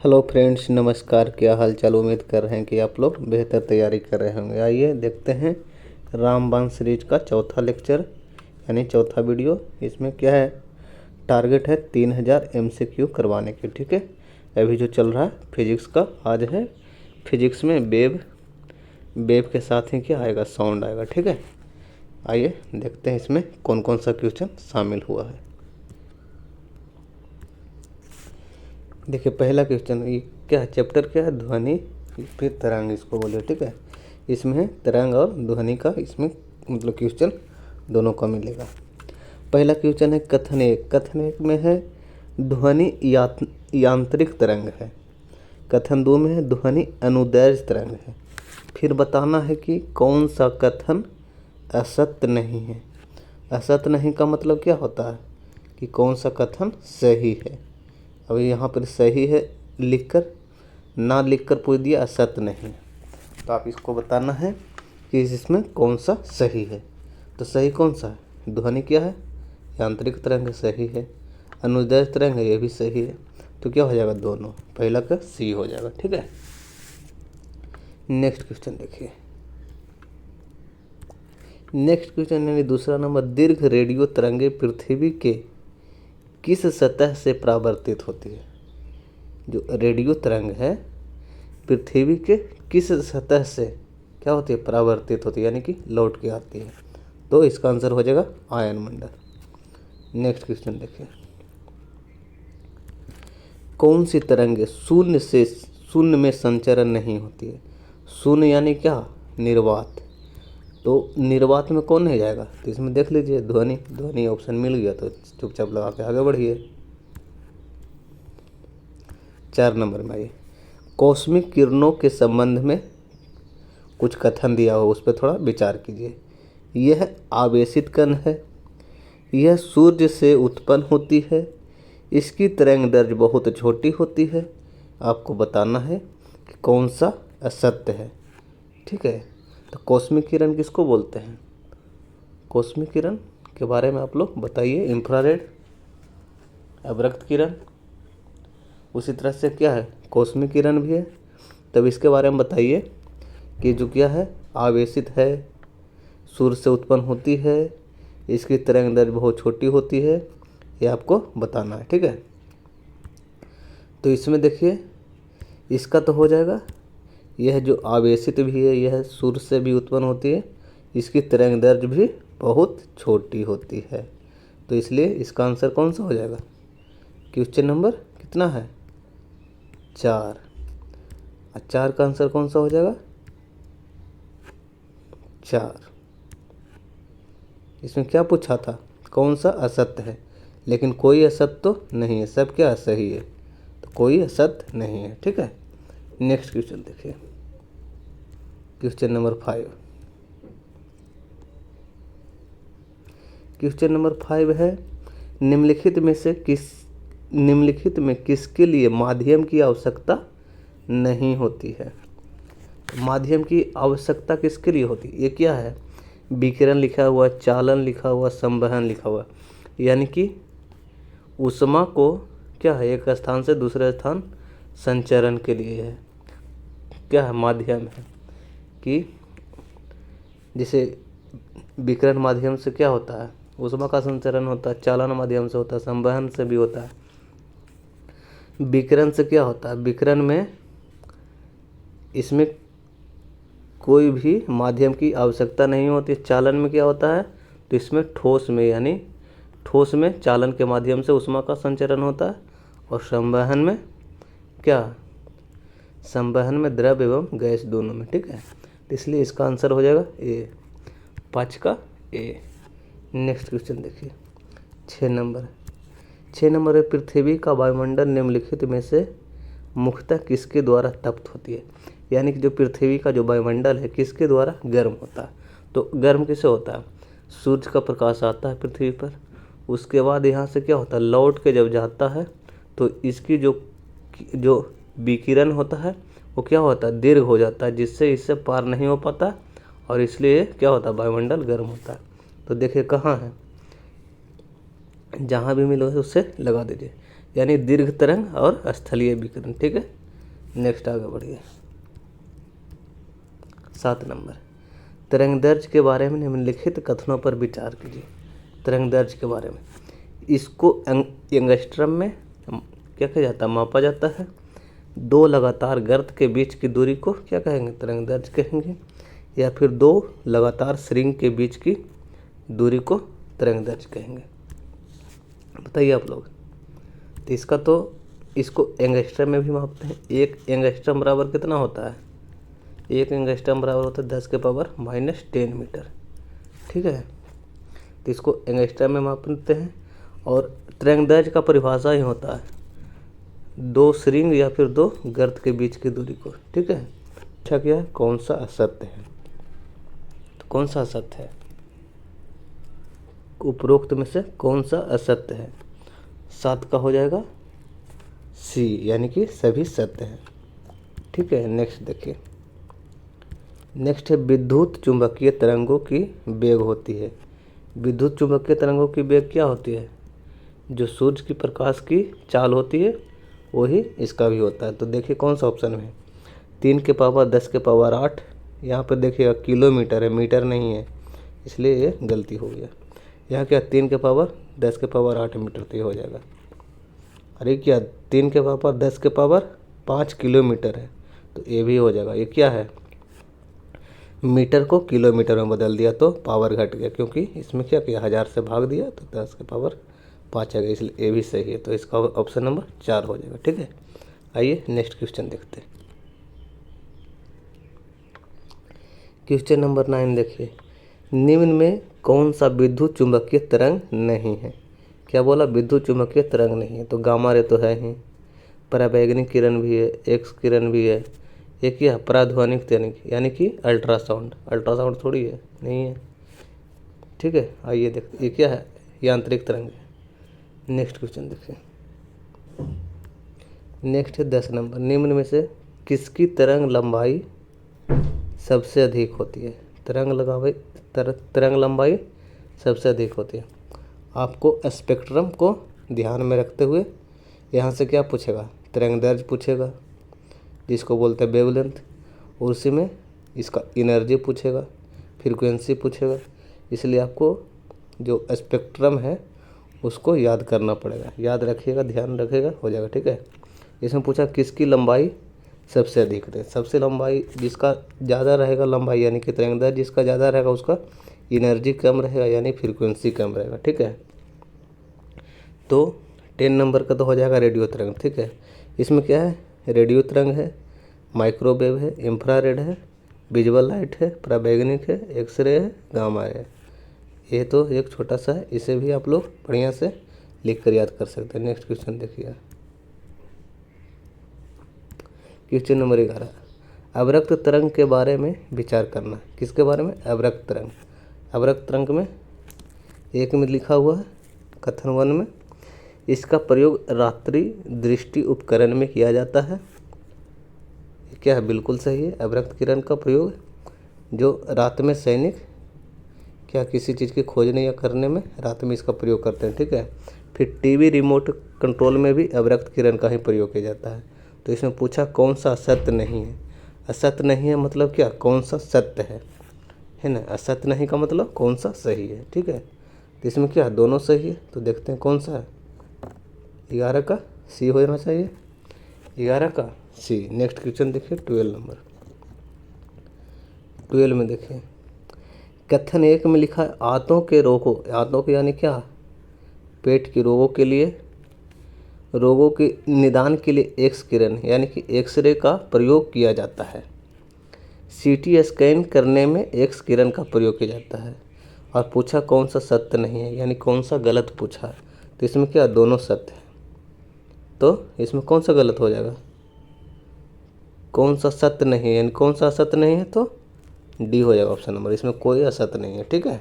Hello friends, नमस्कार। क्या हाल चाल। उम्मीद कर रहे हैं कि आप लोग बेहतर तैयारी कर रहे होंगे। आइए देखते हैं रामबाण सीरीज का चौथा लेक्चर यानी चौथा वीडियो। इसमें क्या है, टारगेट है 3000 MCQ करवाने की। ठीक है, अभी जो चल रहा है फिजिक्स का, आज है फिजिक्स में वेव के साथ ही क्या आएगा, साउंड आएगा। ठीक है, आइए देखते हैं इसमें कौन कौन सा क्वेश्चन शामिल हुआ है। देखिए पहला क्वेश्चन, ये क्या है, चैप्टर क्या है, ध्वनि फिर तरंग इसको बोले। ठीक है, इसमें है तरंग और ध्वनि का, इसमें मतलब क्वेश्चन दोनों का मिलेगा। पहला क्वेश्चन है कथन एक। कथन एक में है ध्वनि यांत्रिक तरंग है। कथन दो में है ध्वनि अनुदैर्ध्य तरंग है। फिर बताना है कि कौन सा कथन असत्य नहीं है। असत्य नहीं का मतलब क्या होता है कि कौन सा कथन सही है। अभी यहाँ पर सही है लिखकर, ना लिखकर पूछ दिया असत्य नहीं, तो आप इसको बताना है कि इसमें कौन सा सही है। तो सही कौन सा है, ध्वनि क्या है, यांत्रिक तरंग है, सही है। अनुदैर्ध्य तरंग है, ये भी सही है। तो क्या हो जाएगा, दोनों, पहला का सी हो जाएगा। ठीक है, नेक्स्ट क्वेश्चन देखिए। नेक्स्ट क्वेश्चन यानी दूसरा नंबर, दीर्घ रेडियो तरंगे पृथ्वी के किस सतह से परावर्तित होती है। जो रेडियो तरंग है पृथ्वी के किस सतह से क्या होती है, परावर्तित होती है, यानी कि लौट के आती है। तो इसका आंसर हो जाएगा आयनमंडल। नेक्स्ट क्वेश्चन देखिए, कौन सी तरंगे शून्य से शून्य में संचरण नहीं होती है। शून्य यानी क्या, निर्वात। तो निर्वात में कौन नहीं जाएगा, तो इसमें देख लीजिए ध्वनि। ध्वनि ऑप्शन मिल गया तो चुपचाप लगा के आगे बढ़िए। 4 नंबर में आइए, कॉस्मिक किरणों के संबंध में कुछ कथन दिया हो, उस पर थोड़ा विचार कीजिए। यह आवेशित कण है, यह सूर्य से उत्पन्न होती है, इसकी तरंग दैर्ध्य बहुत छोटी होती है। आपको बताना है कि कौन सा असत्य है। ठीक है, तो कॉस्मिक किरण किसको बोलते हैं, कॉस्मिक किरण के बारे में आप लोग बताइए। इंफ्रारेड, अवरक्त किरण, उसी तरह से क्या है, कॉस्मिक किरण भी है। तब इसके बारे में बताइए कि जो क्या है, आवेशित है, सूर्य से उत्पन्न होती है, इसकी तरंग दैर्ध्य बहुत छोटी होती है, ये आपको बताना है। ठीक है, तो इसमें देखिए इसका तो हो जाएगा, यह जो आवेशित भी है, यह सूर्य से भी उत्पन्न होती है, इसकी तरंग दैर्ध्य भी बहुत छोटी होती है। तो इसलिए इसका आंसर कौन सा हो जाएगा, क्वेश्चन नंबर कितना है, 4। 4 का आंसर कौन सा हो जाएगा, 4। इसमें क्या पूछा था, कौन सा असत्य है, लेकिन कोई असत्य तो नहीं है, सब क्या सही है, तो कोई असत्य नहीं है। ठीक है, नेक्स्ट क्वेश्चन देखिए, क्वेश्चन नंबर 5। क्वेश्चन नंबर 5 है, निम्नलिखित में किसके लिए माध्यम की आवश्यकता नहीं होती है। माध्यम की आवश्यकता किसके लिए होती है, ये क्या है, विकिरण लिखा हुआ, चालन लिखा हुआ, संवहन लिखा हुआ, यानी कि ऊष्मा को क्या है, एक स्थान से दूसरे स्थान संचरण के लिए है, क्या है, माध्यम है। कि जैसे विकिरण माध्यम से क्या होता है, ऊष्मा का संचरण होता है, चालन माध्यम से होता है, संवहन से भी होता है। विकिरण से क्या होता है, विकिरण में इसमें कोई भी माध्यम की आवश्यकता नहीं होती। चालन में क्या होता है, तो इसमें ठोस में, यानी ठोस में चालन के माध्यम से ऊष्मा का संचरण होता है। और संवहन में क्या, संवहन में द्रव एवं गैस दोनों में। ठीक है, तो इसलिए इसका आंसर हो जाएगा ए, 5 का ए। नेक्स्ट क्वेश्चन देखिए, 6 नंबर है, पृथ्वी का वायुमंडल निम्नलिखित में से मुख्यतः किसके द्वारा तप्त होती है। यानी कि जो पृथ्वी का जो वायुमंडल है किसके द्वारा गर्म होता है। तो गर्म किसे होता है, सूर्य का प्रकाश आता है पृथ्वी पर, उसके बाद यहाँ से क्या होता है, लौट के जब जाता है तो इसकी जो विकिरण होता है वो क्या होता है, दीर्घ हो जाता है, जिससे इससे पार नहीं हो पाता, और इसलिए क्या होता है, वायुमंडल गर्म होता है। तो देखिए कहाँ है, जहाँ भी मिलो है उससे लगा दीजिए। यानी दीर्घ तरंग और स्थलीय विकिरण। ठीक है, नेक्स्ट आगे बढ़िए। 7 नंबर, तरंगदैर्घ्य के बारे में निम्नलिखित कथनों पर विचार कीजिए। तरंगदैर्घ्य के बारे में, इसको एंगस्ट्रम में क्या कहा जाता है, मापा जाता है। 2 लगातार गर्त के बीच की दूरी को क्या कहेंगे, तरंगदैर्घ्य कहेंगे। या फिर 2 लगातार श्रृंग के बीच की दूरी को तरंगदैर्घ्य कहेंगे। बताइए आप लोग। तो इसको एंगस्ट्रम में भी मापते हैं। 1 एंगस्ट्रम बराबर कितना होता है, 1 एंगस्ट्रम बराबर होता है 10⁻⁻10 मीटर। ठीक है, तो इसको एंगस्ट्रम में मापते हैं। और तरंगदैर्घ्य का परिभाषा ही होता है 2 श्रृंग या फिर 2 गर्त के बीच की दूरी को। ठीक है, अच्छा क्या है, कौन सा असत्य है। तो कौन सा असत्य है, उपरोक्त में से कौन सा असत्य है। 7 का हो जाएगा सी, यानी कि सभी सत्य हैं। ठीक है, नेक्स्ट देखिए। नेक्स्ट है विद्युत चुंबकीय तरंगों की वेग होती है। विद्युत चुंबकीय तरंगों की वेग क्या होती है, जो सूर्य की प्रकाश की चाल होती है वही इसका भी होता है। तो देखिए कौन सा ऑप्शन है, 3⁻10⁸। यहाँ पर देखिएगा किलोमीटर है, मीटर नहीं है, इसलिए ये गलती हो गया। यहाँ क्या 3⁻10⁸ मीटर, तो ये हो जाएगा। अरे क्या 3⁻10⁵ किलोमीटर है, तो ये भी हो जाएगा। ये क्या है, मीटर को किलोमीटर में बदल दिया तो पावर घट गया, क्योंकि इसमें क्या किया 1000 से भाग दिया तो 10⁵ आ गया, इसलिए ये भी सही है। तो इसका ऑप्शन नंबर 4 हो जाएगा। ठीक है, आइए नेक्स्ट क्वेश्चन देखते हैं। क्वेश्चन नंबर 9 देखिए, निम्न में कौन सा विद्युत चुंबकीय तरंग नहीं है। क्या बोला, विद्युत चुंबकीय तरंग नहीं है। तो गामा रे तो है ही, पराबैंगनी किरण भी है, एक्स किरण भी है। ये क्या है, पराध्वनिक तरंग, यानी कि अल्ट्रासाउंड। अल्ट्रासाउंड थोड़ी है, नहीं है। ठीक है, आइए देखते ये क्या है, यांत्रिक तरंग है। नेक्स्ट क्वेश्चन देखिए। नेक्स्ट है 10 नंबर, निम्न में से किसकी तरंग लंबाई सबसे अधिक होती है। तरंग लंबाई सबसे अधिक होती है। आपको स्पेक्ट्रम को ध्यान में रखते हुए यहाँ से क्या पूछेगा, तरंगदैर्घ्य पूछेगा, जिसको बोलते हैं वेवलेंथ, और उसी में इसका एनर्जी पूछेगा, फ्रीक्वेंसी पूछेगा। इसलिए आपको जो स्पेक्ट्रम है उसको याद करना पड़ेगा। याद रखिएगा, ध्यान रखिएगा, हो जाएगा। ठीक है, इसमें पूछा किसकी लंबाई सबसे अधिक है। सबसे लंबाई जिसका ज़्यादा रहेगा लंबाई, यानी कि तरंगदैर्घ्य जिसका ज़्यादा रहेगा उसका एनर्जी कम रहेगा, यानी फ्रीक्वेंसी कम रहेगा। ठीक है, तो 10 नंबर का तो हो जाएगा रेडियो तरंग। ठीक है, इसमें क्या है, रेडियो तरंग है, माइक्रोवेव है, इंफ्रारेड है, विजुअल लाइट है, पराबैंगनिक है, एक्सरे है, गामा है। ये तो एक छोटा सा है, इसे भी आप लोग बढ़िया से लिख कर याद कर सकते हैं। नेक्स्ट क्वेश्चन देखिए, क्वेश्चन नंबर 11, अवरक्त तरंग के बारे में विचार करना। किसके बारे में, अवरक्त तरंग। अवरक्त तरंग में एक में लिखा हुआ है कथन 1 में, इसका प्रयोग रात्रि दृष्टि उपकरण में किया जाता है। क्या है, बिल्कुल सही है। अवरक्त किरण का प्रयोग जो रात में सैनिक क्या किसी चीज़ की खोजने या करने में रात में इसका प्रयोग करते हैं। ठीक है, फिर टीवी रिमोट कंट्रोल में भी अवरक्त किरण का ही प्रयोग किया जाता है। तो इसमें पूछा कौन सा असत्य नहीं है। असत्य नहीं है मतलब क्या, कौन सा सत्य है ना। असत्य नहीं का मतलब कौन सा सही है। ठीक है, तो इसमें क्या दोनों सही है। तो देखते हैं कौन सा है, 11 का सी हो जाना चाहिए, 11 का सी। नेक्स्ट क्वेश्चन देखिए 12 नंबर। 12 में देखिए कथन 1 में लिखा है आंतों के रोगों, आंतों के यानी क्या, पेट के रोगों के लिए, रोगों के निदान के लिए एक्स किरण यानी कि एक्सरे का प्रयोग किया जाता है। सीटी स्कैन करने में एक्स किरण का प्रयोग किया जाता है। और पूछा कौन सा सत्य नहीं है, यानी कौन सा गलत पूछा है। तो इसमें क्या दोनों सत्य है, तो इसमें कौन सा गलत हो जाएगा, कौन सा सत्य नहीं है, यानी कौन सा असत्य नहीं है, तो डी हो जाएगा ऑप्शन नंबर। इसमें कोई असत्य नहीं है। ठीक है,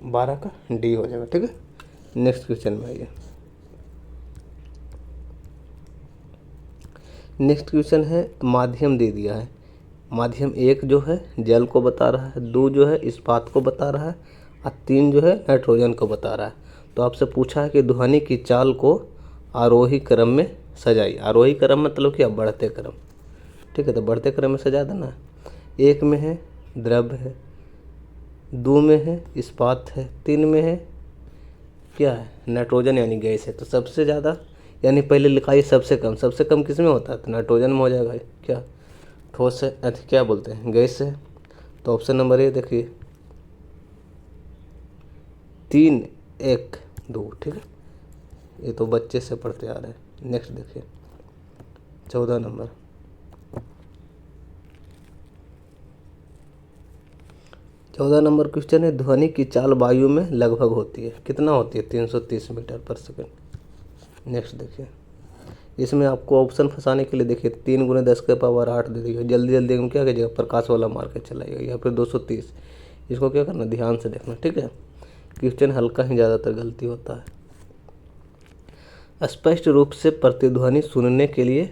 12 का डी हो जाएगा। ठीक है, नेक्स्ट क्वेश्चन में आइए। नेक्स्ट क्वेश्चन है माध्यम दे दिया है। माध्यम 1 जो है जल को बता रहा है, 2 जो है इस्पात को बता रहा है, और 3 जो है नाइट्रोजन को बता रहा है। तो आपसे पूछा है कि ध्वनि की चाल को आरोही क्रम में सजाइए। आरोही क्रम मतलब क्या, बढ़ते क्रम। ठीक है, तो बढ़ते क्रम में सजा देना। 1 में है द्रव्य है, 2 में है इस्पात है, 3 में है क्या है, नाइट्रोजन यानी गैस है। तो सबसे ज़्यादा यानी पहले लिखाइए सबसे कम। सबसे कम किस में होता है, तो नाइट्रोजन में हो जाएगा। क्या ठोस है, क्या बोलते हैं, गैस है। तो ऑप्शन नंबर ए देखिए 3, 1, 2। ठीक है, ये तो बच्चे से पढ़ते आ रहे हैं। नेक्स्ट देखिए 14 नंबर। 14 नंबर क्वेश्चन है, ध्वनि की चाल वायु में लगभग होती है, कितना होती है, 330 मीटर पर सेकंड। नेक्स्ट देखिए, इसमें आपको ऑप्शन फंसाने के लिए देखिए 3 × 10⁻8 दे दिया। जल्दी जल्दी हम क्या कीजिएगा, प्रकाश वाला मार के चलाइएगा, या फिर 230। इसको क्या करना, ध्यान से देखना। ठीक है, क्वेश्चन हल्का ही ज़्यादातर गलती होता है। स्पष्ट रूप से प्रतिध्वनि सुनने के लिए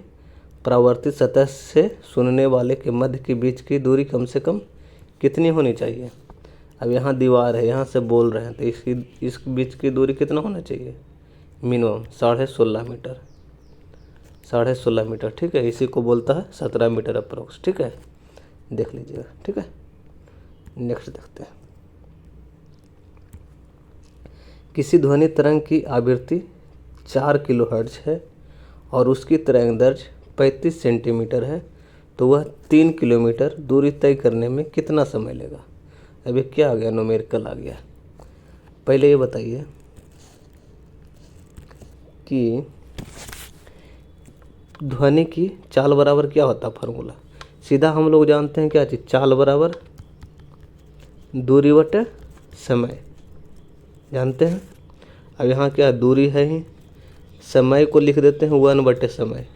परावर्तित सतह से सुनने वाले के मध्य के बीच की दूरी कम से कम कितनी होनी चाहिए। अब यहाँ दीवार है, यहाँ से बोल रहे हैं, तो इस बीच की दूरी कितना होना चाहिए, मिनिमम 16.5 मीटर। 16.5 मीटर। ठीक है, इसी को बोलता है 17 मीटर अप्रोक्स। ठीक है, देख लीजिएगा। ठीक है, नेक्स्ट देखते हैं। किसी ध्वनि तरंग की आवृत्ति 4 किलोहर्ट्ज है और उसकी तरंग दैर्ध्य 35 सेंटीमीटर है, तो वह 3 किलोमीटर दूरी तय करने में कितना समय लेगा। अभी क्या आ गया, न्यूमेरिकल आ गया। पहले ये बताइए कि ध्वनि की चाल बराबर क्या होता है, फार्मूला सीधा हम लोग जानते हैं क्या चीज़, चाल बराबर दूरी बटे समय, जानते हैं। अब यहाँ क्या दूरी है ही, समय को लिख देते हैं 1 बटे समय।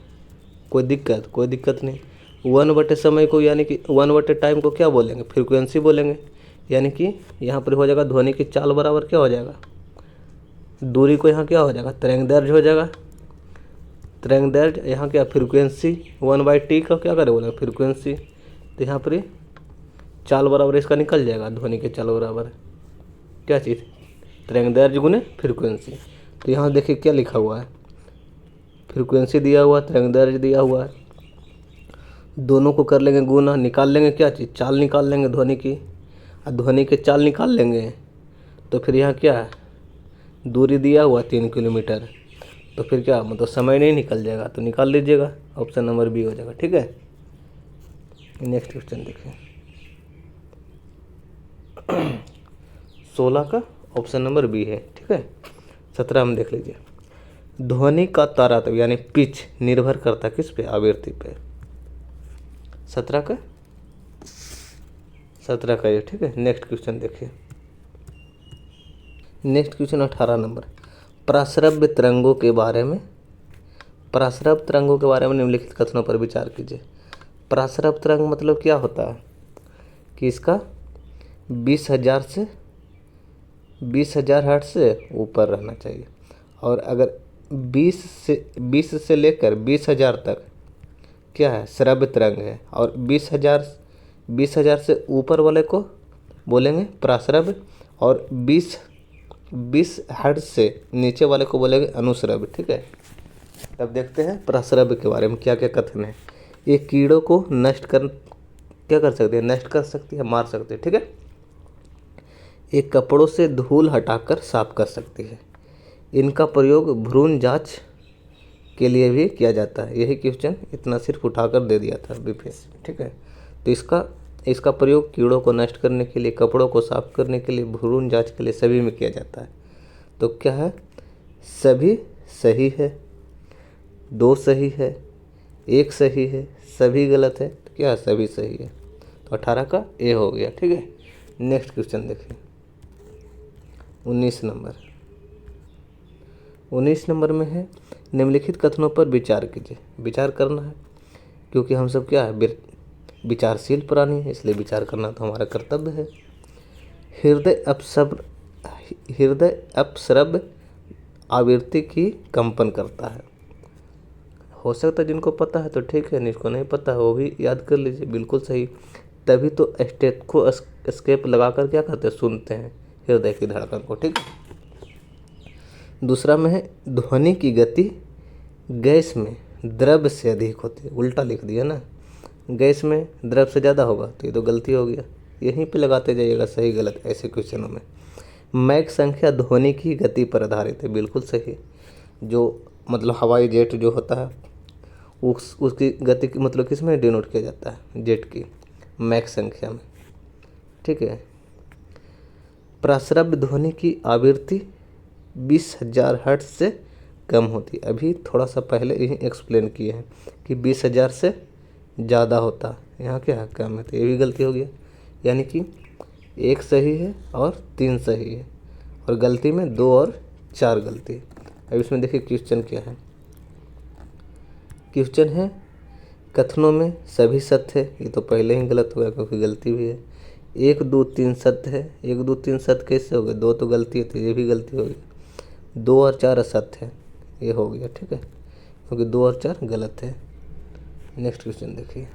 कोई दिक्कत नहीं। 1 बटे समय को यानी कि 1 बटे टाइम को क्या बोलेंगे, फ्रीक्वेंसी बोलेंगे। यानी कि यहाँ पर हो जाएगा ध्वनि की चाल बराबर क्या हो जाएगा, दूरी को यहाँ क्या हो जाएगा, तरंग दैर्ध्य हो जाएगा। तरंग दैर्ध्य यहाँ क्या, फ्रीक्वेंसी 1/t का क्या करें बोलेंगे, फ्रीक्वेंसी। तो यहाँ पर चाल बराबर इसका निकल जाएगा, ध्वनि के चाल बराबर क्या चीज़, तरंग दैर्ध्य गुने फ्रीक्वेंसी। तो यहाँ देखिए क्या लिखा हुआ है, फ्रीक्वेंसी दिया हुआ है, तरंग दैर्ध्य दिया हुआ है। दोनों को कर लेंगे गुना, निकाल लेंगे क्या चीज़, चाल निकाल लेंगे ध्वनि की। और ध्वनि के चाल निकाल लेंगे तो फिर यहाँ क्या है, दूरी दिया हुआ 3 किलोमीटर। तो फिर क्या मतलब समय नहीं निकल जाएगा, तो निकाल लीजिएगा, ऑप्शन नंबर बी हो जाएगा। ठीक है, नेक्स्ट क्वेश्चन देखिए 16 का ऑप्शन नंबर बी है। ठीक है, 17 में देख लीजिए, ध्वनि का तारतम्य यानी पिच निर्भर करता किस पे, आवृत्ति पे। 17 का ये। ठीक है, नेक्स्ट क्वेश्चन देखिए। नेक्स्ट क्वेश्चन 18 नंबर, प्राश्रव्य तरंगों के बारे में निम्नलिखित कथनों पर विचार कीजिए। प्राश्रव्य तरंग मतलब क्या होता है कि इसका 20,000 हर्ट्ज से ऊपर रहना चाहिए, और अगर 20 से लेकर 20,000 तक क्या है, श्रव्य तरंग है, और 20,000 से ऊपर वाले को बोलेंगे प्राश्रव्य, और 20 हर्ट्ज से नीचे वाले को बोलेंगे अनुश्रव्य। ठीक है, अब देखते हैं प्राश्रव्य के बारे में क्या क्या कथन है। ये कीड़ों को क्या कर सकती है, नष्ट कर सकती है, मार सकती है। ठीक है, एक कपड़ों से धूल हटाकर साफ कर सकती है। इनका प्रयोग भ्रूण जांच के लिए भी किया जाता है। यही क्वेश्चन इतना सिर्फ उठाकर दे दिया था बीपीएससी। ठीक है, तो इसका प्रयोग कीड़ों को नष्ट करने के लिए, कपड़ों को साफ करने के लिए, भ्रूण जांच के लिए, सभी में किया जाता है। तो क्या है, सभी सही है, 2 सही है, 1 सही है, सभी गलत है। तो क्या है, सभी सही है। तो 18 का ए हो गया। ठीक है, नेक्स्ट क्वेश्चन देखिए 19 नंबर में है, निम्नलिखित कथनों पर विचार कीजिए। विचार करना है क्योंकि हम सब क्या है, विचारशील प्राणी है, इसलिए विचार करना तो हमारा कर्तव्य है। हृदय अपश्रव्य आवृत्ति की कंपन करता है। हो सकता है जिनको पता है तो ठीक है, जिसको नहीं पता है वो भी याद कर लीजिए, बिल्कुल सही। तभी तो स्टेथोस्कोप लगा कर क्या करते हैं, सुनते हैं हृदय की धड़कन को। ठीक है, दूसरा में है ध्वनि की गति गैस में द्रव से अधिक होती है। उल्टा लिख दिया ना, गैस में द्रव से ज़्यादा होगा तो ये तो गलती हो गया। यहीं पे लगाते जाइएगा सही गलत ऐसे क्वेश्चनों में। मैक संख्या ध्वनि की गति पर आधारित है, बिल्कुल सही। जो मतलब हवाई जेट जो होता है उसकी गति की मतलब किस में डिनोट किया जाता है, जेट की मैक संख्या में, ठीक है। प्राश्रव्य ध्वनि की आवृत्ति 20,000 हर्ट्ज से कम होती है। अभी थोड़ा सा पहले यही एक्सप्लेन किए हैं कि 20,000 से ज़्यादा होता है, यहाँ क्या है कम है, तो ये भी गलती हो गया। यानी कि 1 सही है और 3 सही है, और गलती में 2 और 4 गलती है। अब इसमें देखिए क्वेश्चन क्या है। क्वेश्चन है कथनों में सभी सत्य है, ये तो पहले ही गलत हो गया क्योंकि गलती भी है। 1 2 3 सत्य है, 1 2 3 सत्य कैसे हो गए, 2 तो गलती है तो ये भी गलती हो गई। 2 और 4 असत्य है, ये हो गया, ठीक है, क्योंकि 2 और 4 गलत है। नेक्स्ट क्वेश्चन देखिए,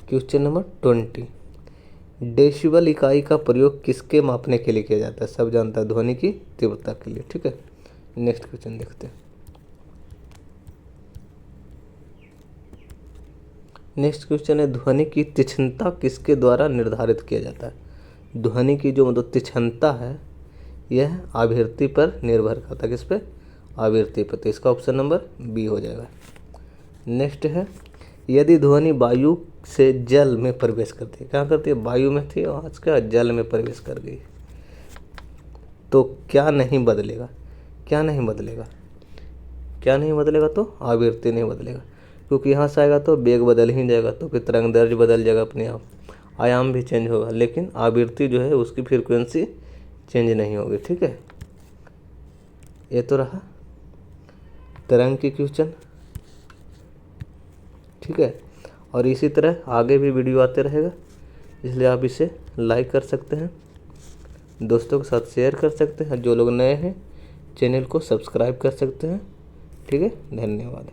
क्वेश्चन नंबर 20। डेसिबल इकाई का प्रयोग किसके मापने के लिए किया जाता है, सब जानता है, ध्वनि की तीव्रता के लिए, ठीक है। नेक्स्ट क्वेश्चन देखते हैं। नेक्स्ट क्वेश्चन है ध्वनि की तीक्ष्णता किसके द्वारा निर्धारित किया जाता है। ध्वनि की जो मतलब तीक्ष्णता है यह आवृत्ति पर निर्भर करता है, किस पे, आवृत्ति पर, तो इसका ऑप्शन नंबर बी हो जाएगा। नेक्स्ट है यदि ध्वनि वायु से जल में प्रवेश करती है, क्या करती है, वायु में थी और आज क्या जल में प्रवेश कर गई, तो क्या नहीं बदलेगा, क्या नहीं बदलेगा, क्या नहीं बदलेगा, तो आवृत्ति नहीं बदलेगा, क्योंकि यहाँ से आएगा तो वेग बदल ही जाएगा, तो फिर तरंग दैर्ध्य बदल जाएगा अपने आप, आयाम भी चेंज होगा, लेकिन आवृत्ति जो है उसकी फ्रीक्वेंसी चेंज नहीं होगी, ठीक है। ये तो रहा तरंग की क्वेश्चन, ठीक है। और इसी तरह आगे भी वीडियो आते रहेगा, इसलिए आप इसे लाइक कर सकते हैं, दोस्तों के साथ शेयर कर सकते हैं, जो लोग नए हैं चैनल को सब्सक्राइब कर सकते हैं, ठीक है। धन्यवाद।